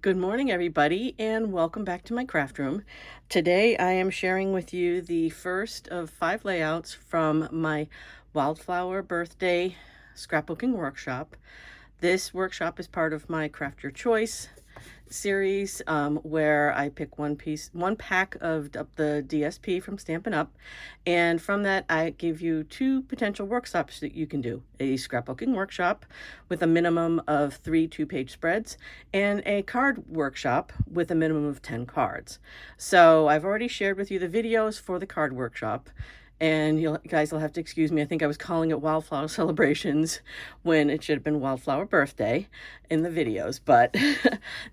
Good morning, everybody, and welcome back to my craft room. Today, I am sharing with you the first of 5 layouts from my Wildflower Birthday Scrapbooking Workshop. This workshop is part of my Craft Your Choice series, where I pick one pack of the DSP from Stampin' Up, and from that I give you 2 potential workshops that you can do: a scrapbooking workshop with a minimum of 3 2-page spreads, and a card workshop with a minimum of 10 cards. So I've already shared with you the videos for the card workshop, and you guys will have to excuse me. I think I was calling it Wildflower Celebrations when it should have been Wildflower Birthday in the videos. But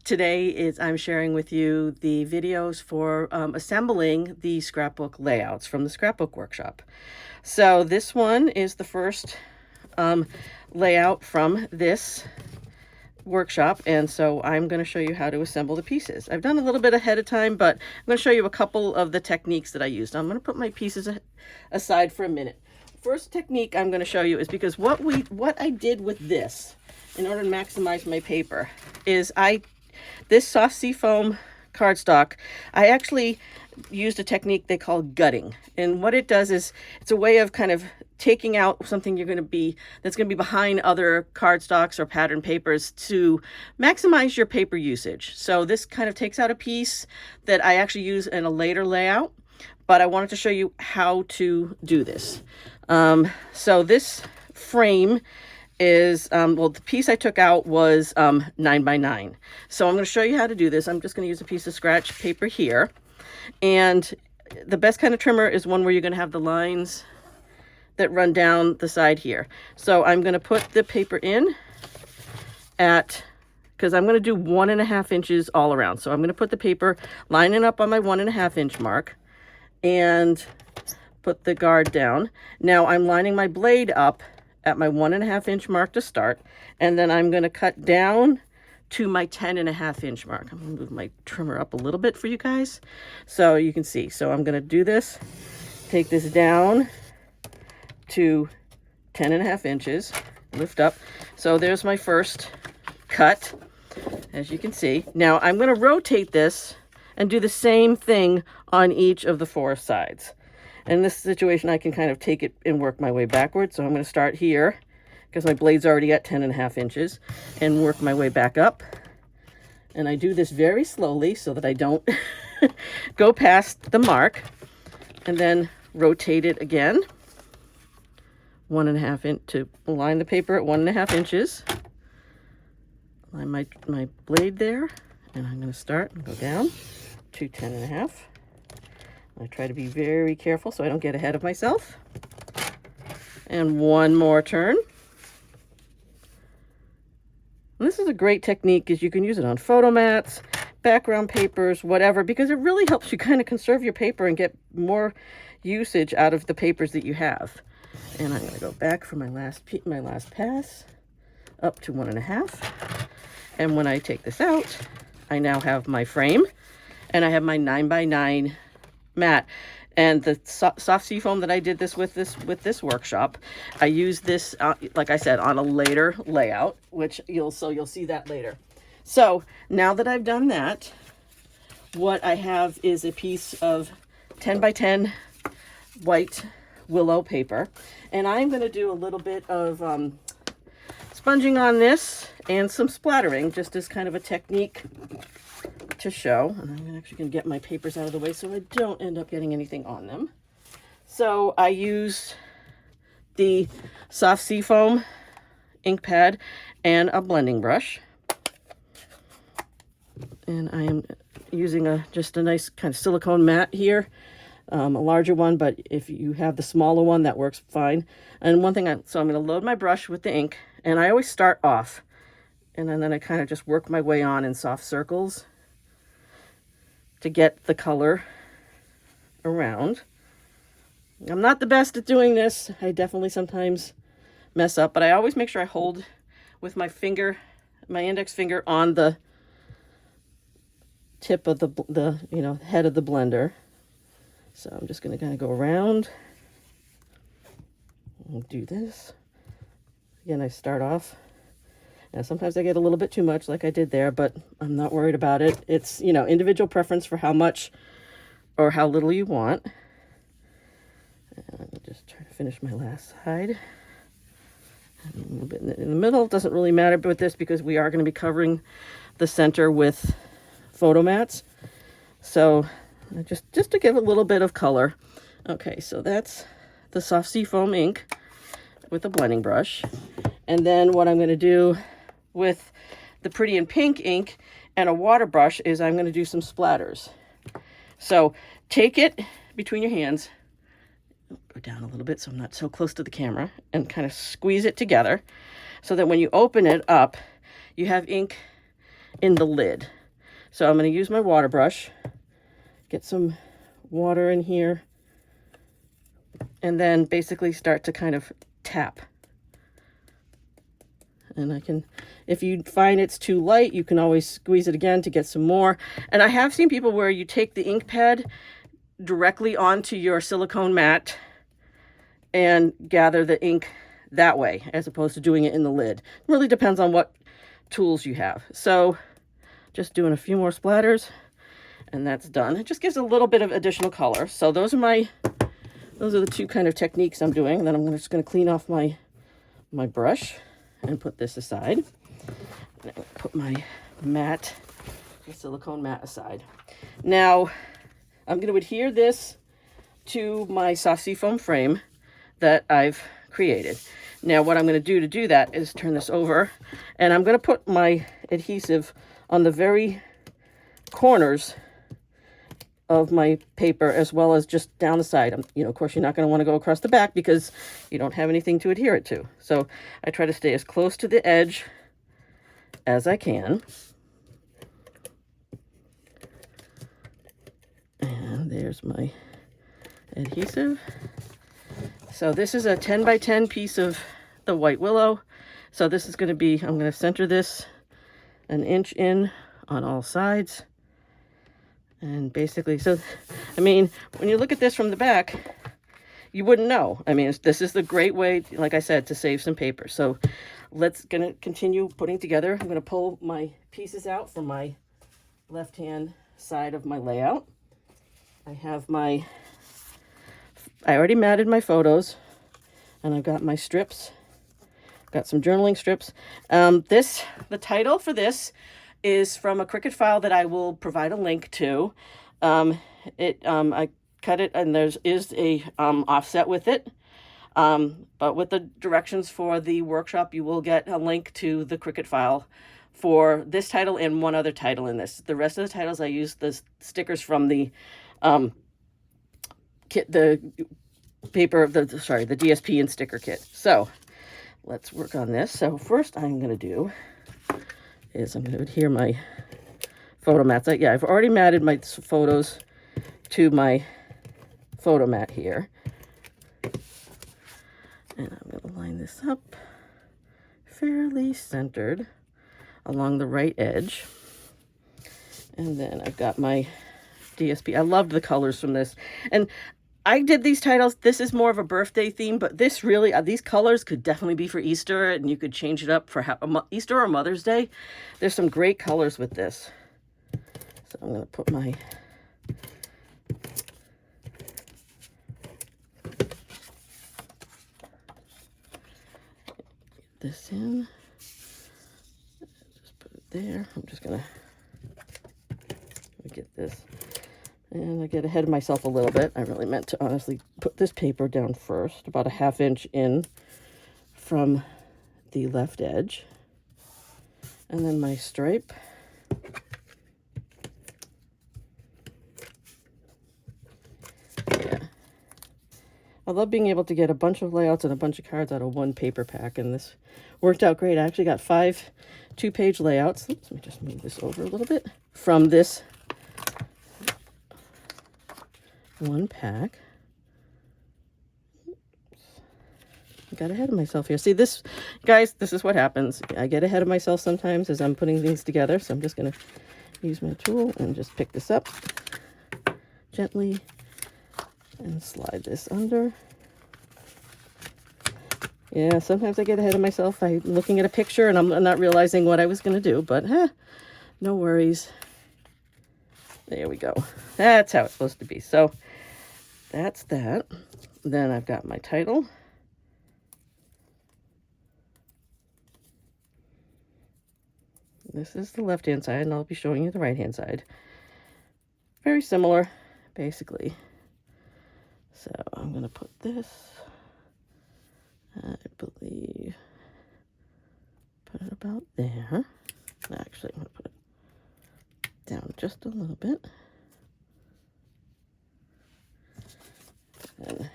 today I'm sharing with you the videos for assembling the scrapbook layouts from the scrapbook workshop. So this one is the first layout from this workshop, and so I'm going to show you how to assemble the pieces. I've done a little bit ahead of time, but I'm going to show you a couple of the techniques that I used. I'm going to put my pieces aside for a minute. First technique I'm going to show you is, because what I did with this in order to maximize my paper is this soft seafoam cardstock, I actually used a technique they call gutting. And what it does is it's a way of kind of taking out something that's going to be behind other cardstocks or pattern papers to maximize your paper usage. So this kind of takes out a piece that I actually use in a later layout, but I wanted to show you how to do this. So this frame is, the piece I took out was 9 by 9. So I'm going to show you how to do this. I'm just going to use a piece of scratch paper here. And the best kind of trimmer is one where you're going to have the lines that run down the side here. So I'm going to put the paper in because I'm going to do 1.5 inches all around. So I'm going to put the paper lining up on my 1.5 inch mark and put the guard down. Now I'm lining my blade up at my 1.5 inch mark to start, and then I'm going to cut down to my 10.5 inch mark. I'm going to move my trimmer up a little bit for you guys so you can see. So I'm going to do this, take this down to 10.5 inches, lift up. So there's my first cut, as you can see. Now I'm going to rotate this and do the same thing on each of the 4 sides. In this situation, I can kind of take it and work my way backwards. So I'm going to start here because my blade's already at 10.5 inches and work my way back up. And I do this very slowly so that I don't go past the mark, and then rotate it again 1.5 inch to align the paper at 1.5 inches. Line my blade there, and I'm going to start and go down to 10.5. I try to be very careful so I don't get ahead of myself. And one more turn. And this is a great technique because you can use it on photo mats, background papers, whatever, because it really helps you kind of conserve your paper and get more usage out of the papers that you have. And I'm going to go back for my last pass up to 1.5. And when I take this out, I now have my frame, and I have my 9 by 9 mat. And the soft seafoam that I did this with this workshop, I used this, like I said, on a later layout, which you'll see that later. So now that I've done that, what I have is a piece of 10 by 10 white willow paper, and I'm going to do a little bit of sponging on this and some splattering, just as kind of a technique to show. And I'm actually going to get my papers out of the way so I don't end up getting anything on them. So I used the soft seafoam ink pad and a blending brush, and I am using just a nice kind of silicone mat here, a larger one, but if you have the smaller one, that works fine. And one thing, so I'm going to load my brush with the ink, and I always start off, and then I kind of just work my way on in soft circles to get the color around. I'm not the best at doing this. I definitely sometimes mess up, but I always make sure I hold with my index finger on the tip of the head of the blender. So I'm just going to kind of go around and do this. Again, I start off Now, sometimes I get a little bit too much like I did there, but I'm not worried about it. It's, you know, individual preference for how much or how little you want. And I'm just trying to finish my last side. And a little bit in the middle. Doesn't really matter with this because we are going to be covering the center with photo mats. So just to give a little bit of color. Okay, so that's the soft seafoam ink with a blending brush. And then what I'm going to do with the Pretty in Pink ink and a water brush is I'm going to do some splatters. So take it between your hands, go down a little bit so I'm not so close to the camera, and kind of squeeze it together so that when you open it up, you have ink in the lid. So I'm going to use my water brush, get some water in here, and then basically start to kind of tap. And I can, if you find it's too light, you can always squeeze it again to get some more. And I have seen people where you take the ink pad directly onto your silicone mat and gather the ink that way, as opposed to doing it in the lid. It really depends on what tools you have. So just doing a few more splatters, and that's done. It just gives a little bit of additional color. So those are the two kind of techniques I'm doing. And then I'm just going to clean off my brush and put this aside. And put my mat, the silicone mat aside. Now, I'm going to adhere this to my soft seafoam frame that I've created. Now, what I'm going to do that is turn this over, and I'm going to put my adhesive on the very corners of my paper, as well as just down the side. You know, of course, you're not going to want to go across the back because you don't have anything to adhere it to. So I try to stay as close to the edge as I can. And there's my adhesive. So this is a 10 by 10 piece of the white willow. So this is going to be, I'm going to center this an inch in on all sides. And basically, so, I mean, when you look at this from the back, you wouldn't know. I mean, this is the great way, like I said, to save some paper. So gonna continue putting together. I'm gonna pull my pieces out from my left-hand side of my layout. I already matted my photos, and I've got my strips. Got some journaling strips. The title for this is from a Cricut file that I will provide a link to. I cut it, and there is a offset with it. But with the directions for the workshop, you will get a link to the Cricut file for this title and one other title in this. The rest of the titles, I used the stickers from the kit, the paper of the DSP and sticker kit. So let's work on this. So first I'm going to do is I'm going to adhere my photo mats. I've already matted my photos to my photo mat here. And I'm going to line this up fairly centered along the right edge. And then I've got my DSP. I loved the colors from this. And I did these titles. This is more of a birthday theme, but this really, these colors could definitely be for Easter, and you could change it up for Easter or Mother's Day. There's some great colors with this. So I'm going to put my this in. Just put it there. I'm just going to get this. And I get ahead of myself a little bit. I really meant to honestly put this paper down first, about a ½ inch in from the left edge. And then my stripe. Yeah. I love being able to get a bunch of layouts and a bunch of cards out of one paper pack, and this worked out great. I actually got 5 2-page layouts. Oops, let me just move this over a little bit from this one pack. I got ahead of myself here. See this, guys, this is what happens. I get ahead of myself sometimes as I'm putting things together. So I'm just going to use my tool and just pick this up gently and slide this under. Yeah, sometimes I get ahead of myself. I'm looking at a picture and I'm not realizing what I was going to do, but no worries. There we go. That's how it's supposed to be. So that's that. Then I've got my title. This is the left-hand side, and I'll be showing you the right-hand side. Very similar, basically. So I'm going to put this, I believe, put it about there. Actually, I'm going to put it down just a little bit. And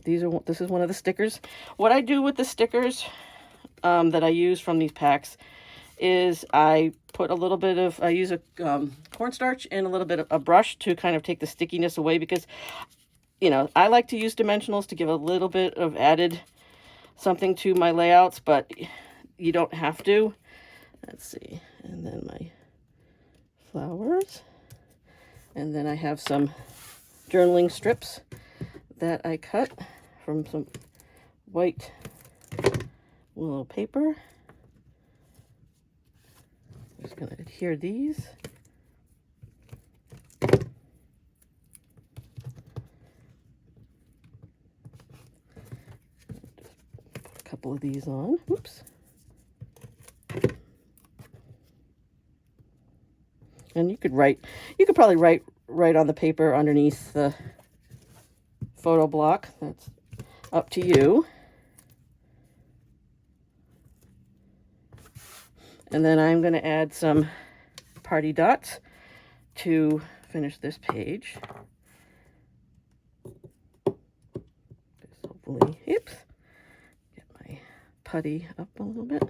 this is one of the stickers. What I do with the stickers that I use from these packs is I put a little bit of, I use a cornstarch and a little bit of a brush to kind of take the stickiness away, because, you know, I like to use dimensionals to give a little bit of added something to my layouts, but you don't have to. Let's see. And then my flowers. And then I have some journaling strips that I cut from some white willow paper. I'm just going to adhere these. Just put a couple of these on. Oops. And you could probably write right on the paper underneath the photo block. That's up to you. And then I'm going to add some party dots to finish this page. Just hopefully, oops, get my putty up a little bit.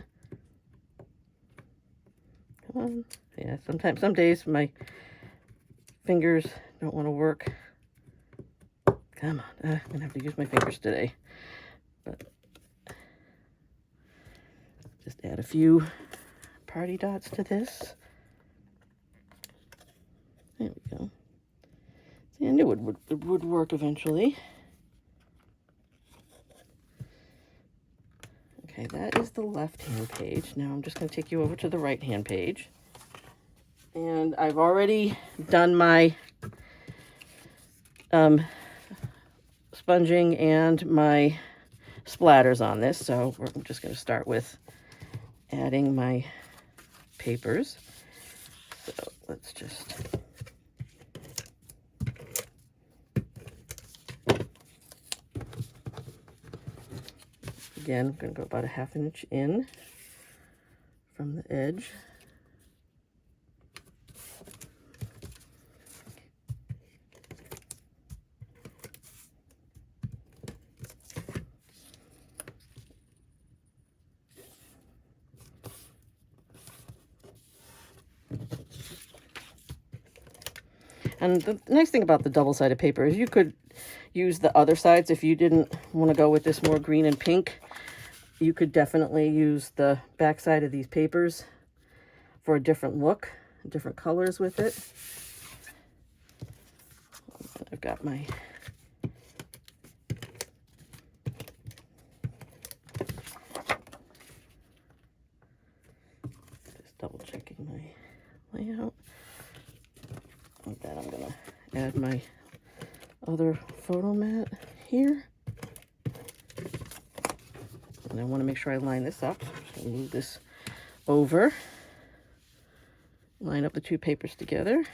Come on. Yeah, some days my fingers don't want to work. Come on, I'm going to have to use my fingers today. But just add a few party dots to this. There we go. See, I knew it would work eventually. Okay, that is the left-hand page. Now I'm just going to take you over to the right-hand page. And I've already done my sponging and my splatters on this, so I'm just going to start with adding my papers. So let's just again, I'm going to go about a ½ inch in from the edge. And the nice thing about the double-sided paper is you could use the other sides if you didn't want to go with this more green and pink. You could definitely use the back side of these papers for a different look, different colors with it. I've got my just double checking my layout. With that, I'm gonna add my other photo mat here. And I want to make sure I line this up. So I'm going to move this over. Line up the two papers together.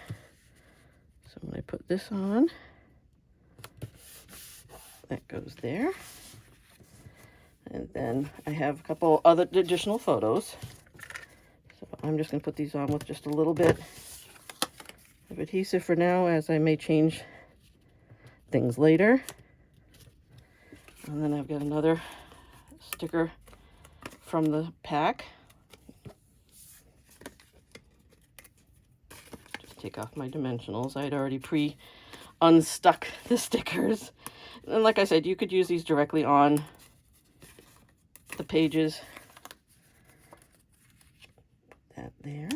So when I put this on, that goes there. And then I have a couple other additional photos. So I'm just going to put these on with just a little bit of adhesive for now, as I may change things later. And then I've got another sticker from the pack. Just take off my dimensionals. I'd already unstuck the stickers. And like I said, you could use these directly on the pages. Put that there.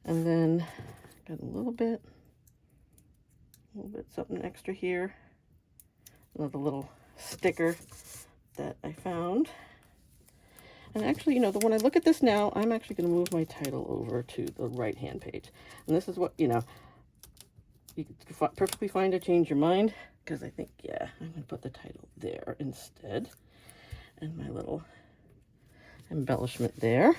And then got a little bit put something extra here. Another little sticker that I found. And actually, you know, when I look at this now, I'm actually going to move my title over to the right-hand page. And this is what, you know, you can perfectly fine to change your mind, because I think, yeah, I'm going to put the title there instead. And my little embellishment there.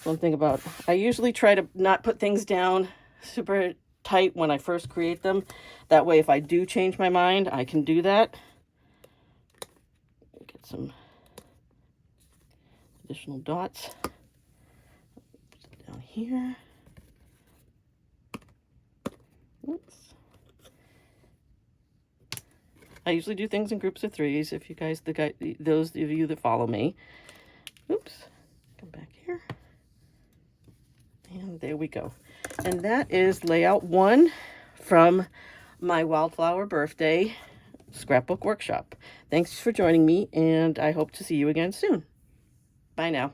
One thing about, I usually try to not put things down super tight when I first create them. That way, if I do change my mind, I can do that. Get some additional dots down here. Oops. I usually do things in groups of 3s. If you guys, those of you that follow me. Oops. Come back here. And there we go. And that is layout 1 from my Wildflower Birthday Scrapbook Workshop. Thanks for joining me, and I hope to see you again soon. Bye now.